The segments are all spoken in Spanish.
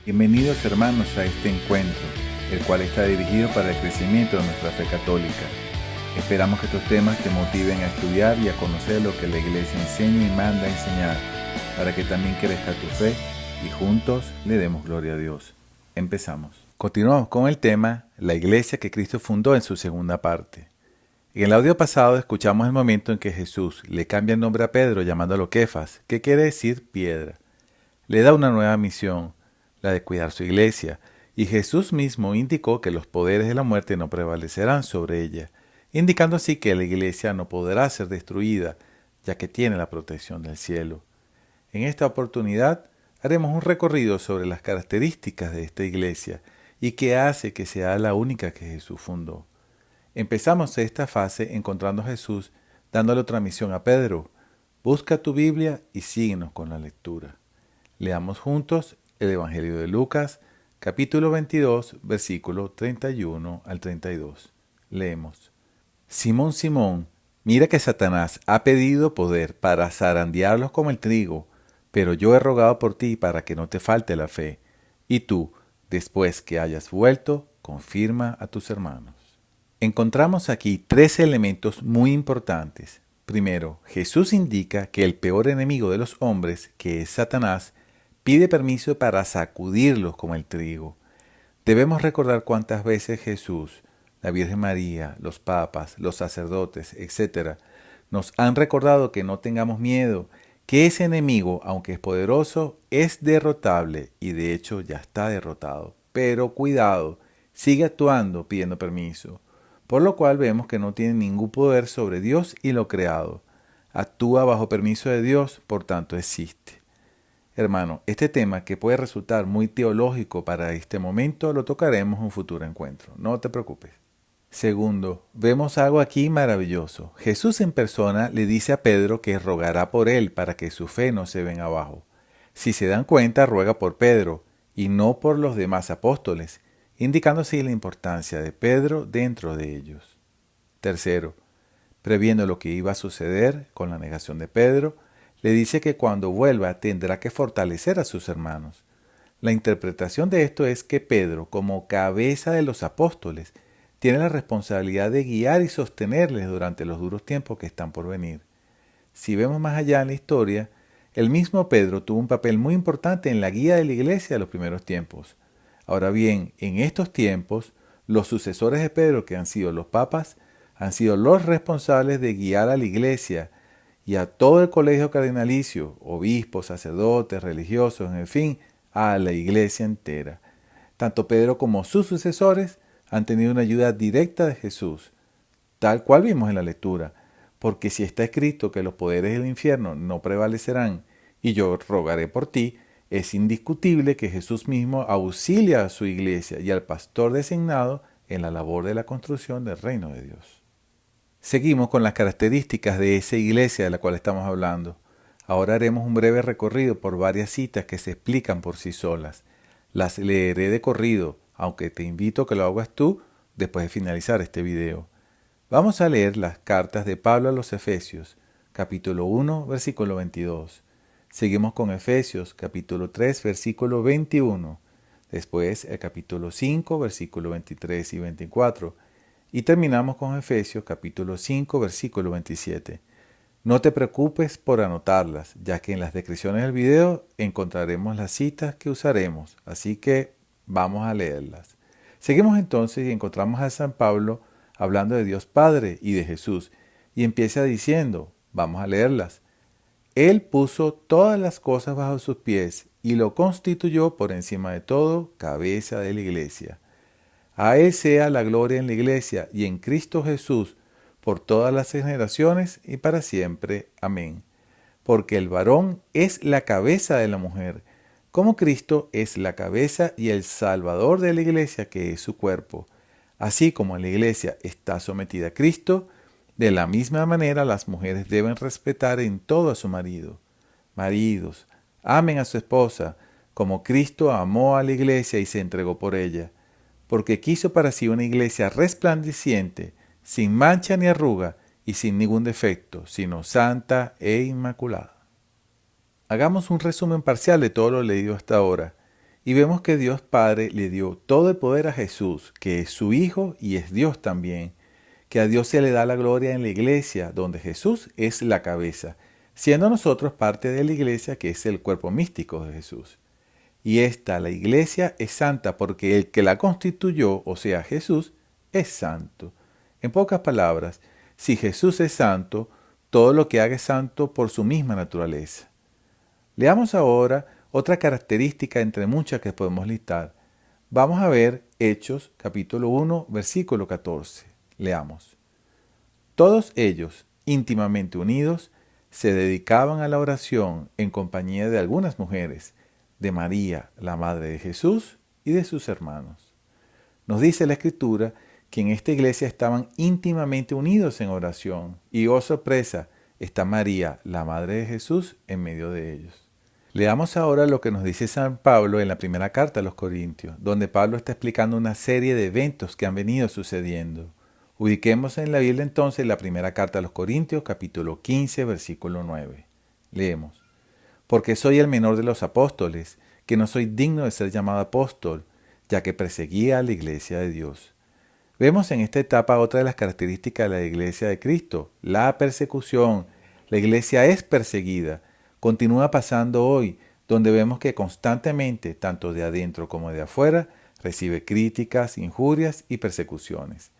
Bienvenidos hermanos a este encuentro, el cual está dirigido para el crecimiento de nuestra fe católica. Esperamos que estos temas te motiven a estudiar y a conocer lo que la Iglesia enseña y manda a enseñar, para que también crezca tu fe y juntos le demos gloria a Dios. Empezamos. Continuamos con el tema La Iglesia que Cristo fundó en su segunda parte. En el audio pasado escuchamos el momento en que Jesús le cambia el nombre a Pedro llamándolo Kefas, que quiere decir piedra. Le da una nueva misión, la de cuidar su iglesia, y Jesús mismo indicó que los poderes de la muerte no prevalecerán sobre ella, indicando así que la iglesia no podrá ser destruida, ya que tiene la protección del cielo. En esta oportunidad haremos un recorrido sobre las características de esta iglesia y qué hace que sea la única que Jesús fundó. Empezamos esta fase encontrando a Jesús dándole otra misión a Pedro: busca tu Biblia y síguenos con la lectura. Leamos juntos el Evangelio de Lucas, capítulo 22, versículo 31 al 32. Leemos: Simón, Simón, mira que Satanás ha pedido poder para zarandearlos como el trigo, pero yo he rogado por ti para que no te falte la fe, y tú, después que hayas vuelto, confirma a tus hermanos. Encontramos aquí tres elementos muy importantes. Primero, Jesús indica que el peor enemigo de los hombres, que es Satanás, pide permiso para sacudirlos como el trigo. Debemos recordar cuántas veces Jesús, la Virgen María, los papas, los sacerdotes, etc., nos han recordado que no tengamos miedo, que ese enemigo, aunque es poderoso, es derrotable y de hecho ya está derrotado. Pero cuidado, sigue actuando pidiendo permiso, por lo cual vemos que no tiene ningún poder sobre Dios y lo creado. Actúa bajo permiso de Dios, por tanto existe. Hermano, este tema, que puede resultar muy teológico para este momento, lo tocaremos en un futuro encuentro. No te preocupes. Segundo, vemos algo aquí maravilloso. Jesús en persona le dice a Pedro que rogará por él para que su fe no se venga abajo. Si se dan cuenta, ruega por Pedro y no por los demás apóstoles, indicando así la importancia de Pedro dentro de ellos. Tercero, previendo lo que iba a suceder con la negación de Pedro, le dice que cuando vuelva tendrá que fortalecer a sus hermanos. La interpretación de esto es que Pedro, como cabeza de los apóstoles, tiene la responsabilidad de guiar y sostenerles durante los duros tiempos que están por venir. Si vemos más allá en la historia, el mismo Pedro tuvo un papel muy importante en la guía de la iglesia de los primeros tiempos. Ahora bien, en estos tiempos, los sucesores de Pedro, que han sido los papas, han sido los responsables de guiar a la iglesia y a todo el colegio cardinalicio, obispos, sacerdotes, religiosos, en fin, a la iglesia entera. Tanto Pedro como sus sucesores han tenido una ayuda directa de Jesús, tal cual vimos en la lectura, porque si está escrito que los poderes del infierno no prevalecerán y yo rogaré por ti, es indiscutible que Jesús mismo auxilia a su iglesia y al pastor designado en la labor de la construcción del reino de Dios. Seguimos con las características de esa iglesia de la cual estamos hablando. Ahora haremos un breve recorrido por varias citas que se explican por sí solas. Las leeré de corrido, aunque te invito a que lo hagas tú después de finalizar este video. Vamos a leer las cartas de Pablo a los Efesios, capítulo 1, versículo 22. Seguimos con Efesios, capítulo 3, versículo 21. Después el capítulo 5, versículo 23 y 24. Y terminamos con Efesios, capítulo 5, versículo 27. No te preocupes por anotarlas, ya que en las descripciones del video encontraremos las citas que usaremos, así que vamos a leerlas. Seguimos entonces y encontramos a San Pablo hablando de Dios Padre y de Jesús, y empieza diciendo, vamos a leerlas: Él puso todas las cosas bajo sus pies y lo constituyó por encima de todo cabeza de la iglesia. A Él sea la gloria en la iglesia y en Cristo Jesús por todas las generaciones y para siempre. Amén. Porque el varón es la cabeza de la mujer, como Cristo es la cabeza y el Salvador de la iglesia, que es su cuerpo. Así como la iglesia está sometida a Cristo, de la misma manera las mujeres deben respetar en todo a su marido. Maridos, amen a su esposa, como Cristo amó a la iglesia y se entregó por ella, porque quiso para sí una iglesia resplandeciente, sin mancha ni arruga y sin ningún defecto, sino santa e inmaculada. Hagamos un resumen parcial de todo lo leído hasta ahora. Y vemos que Dios Padre le dio todo el poder a Jesús, que es su Hijo y es Dios también, que a Dios se le da la gloria en la iglesia, donde Jesús es la cabeza, siendo nosotros parte de la iglesia que es el cuerpo místico de Jesús. Y esta, la iglesia, es santa porque el que la constituyó, o sea Jesús, es santo. En pocas palabras, si Jesús es santo, todo lo que haga es santo por su misma naturaleza. Leamos ahora otra característica entre muchas que podemos listar. Vamos a ver Hechos capítulo 1, versículo 14. Leamos. Todos ellos, íntimamente unidos, se dedicaban a la oración en compañía de algunas mujeres, de María, la madre de Jesús, y de sus hermanos. Nos dice la Escritura que en esta iglesia estaban íntimamente unidos en oración, y oh sorpresa, está María, la madre de Jesús, en medio de ellos. Leamos ahora lo que nos dice San Pablo en la primera carta a los Corintios, donde Pablo está explicando una serie de eventos que han venido sucediendo. Ubiquemos en la Biblia entonces la primera carta a los Corintios, capítulo 15, versículo 9. Leemos. Porque soy el menor de los apóstoles, que no soy digno de ser llamado apóstol, ya que perseguía a la iglesia de Dios. Vemos en esta etapa otra de las características de la iglesia de Cristo, la persecución. La iglesia es perseguida. Continúa pasando hoy, donde vemos que constantemente, tanto de adentro como de afuera, recibe críticas, injurias y persecuciones.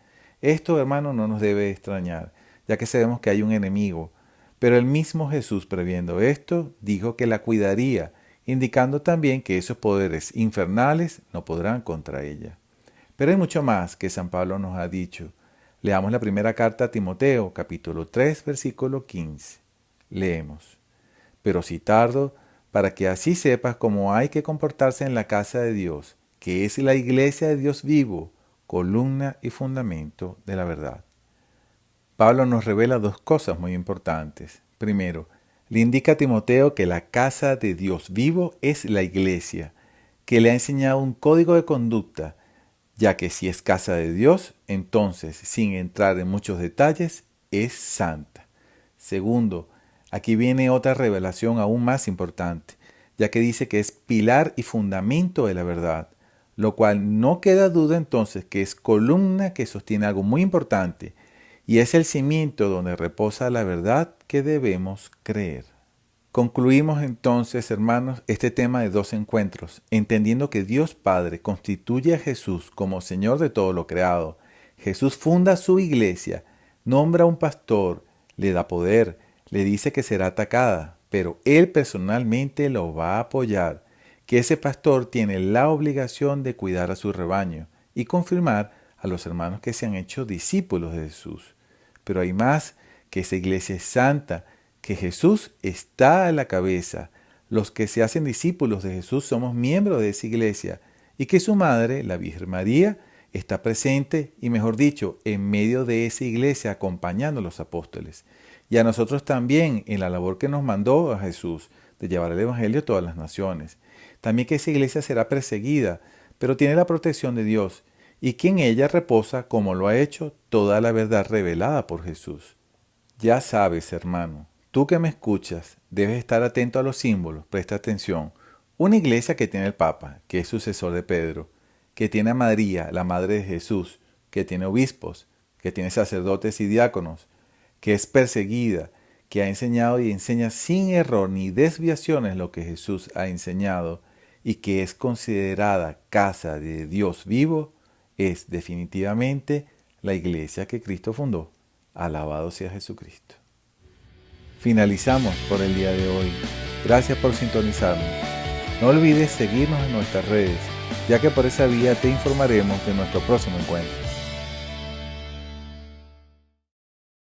Esto, hermano, no nos debe extrañar, ya que sabemos que hay un enemigo. Pero el mismo Jesús, previendo esto, dijo que la cuidaría, indicando también que esos poderes infernales no podrán contra ella. Pero hay mucho más que San Pablo nos ha dicho. Leamos la primera carta a Timoteo, capítulo 3, versículo 15. Leemos. Pero si tardo, para que así sepas cómo hay que comportarse en la casa de Dios, que es la iglesia de Dios vivo, columna y fundamento de la verdad. Pablo nos revela dos cosas muy importantes. Primero, le indica a Timoteo que la casa de Dios vivo es la iglesia, que le ha enseñado un código de conducta, ya que si es casa de Dios, entonces, sin entrar en muchos detalles, es santa. Segundo, aquí viene otra revelación aún más importante, ya que dice que es pilar y fundamento de la verdad, lo cual no queda duda entonces que es columna que sostiene algo muy importante, y es el cimiento donde reposa la verdad que debemos creer. Concluimos entonces, hermanos, este tema de dos encuentros, entendiendo que Dios Padre constituye a Jesús como Señor de todo lo creado. Jesús funda su iglesia, nombra un pastor, le da poder, le dice que será atacada, pero Él personalmente lo va a apoyar, que ese pastor tiene la obligación de cuidar a su rebaño y confirmar a los hermanos que se han hecho discípulos de Jesús. Pero hay más, que esa iglesia es santa, que Jesús está a la cabeza. Los que se hacen discípulos de Jesús somos miembros de esa iglesia y que su madre, la Virgen María, está presente y, mejor dicho, en medio de esa iglesia acompañando a los apóstoles. Y a nosotros también en la labor que nos mandó a Jesús de llevar el Evangelio a todas las naciones. También que esa iglesia será perseguida, pero tiene la protección de Dios y que en ella reposa, como lo ha hecho, toda la verdad revelada por Jesús. Ya sabes, hermano, tú que me escuchas, debes estar atento a los símbolos, presta atención. Una iglesia que tiene el Papa, que es sucesor de Pedro, que tiene a María, la Madre de Jesús, que tiene obispos, que tiene sacerdotes y diáconos, que es perseguida, que ha enseñado y enseña sin error ni desviaciones lo que Jesús ha enseñado y que es considerada casa de Dios vivo, es definitivamente la iglesia que Cristo fundó. Alabado sea Jesucristo. Finalizamos por el día de hoy. Gracias por sintonizarnos. No olvides seguirnos en nuestras redes, ya que por esa vía te informaremos de nuestro próximo encuentro.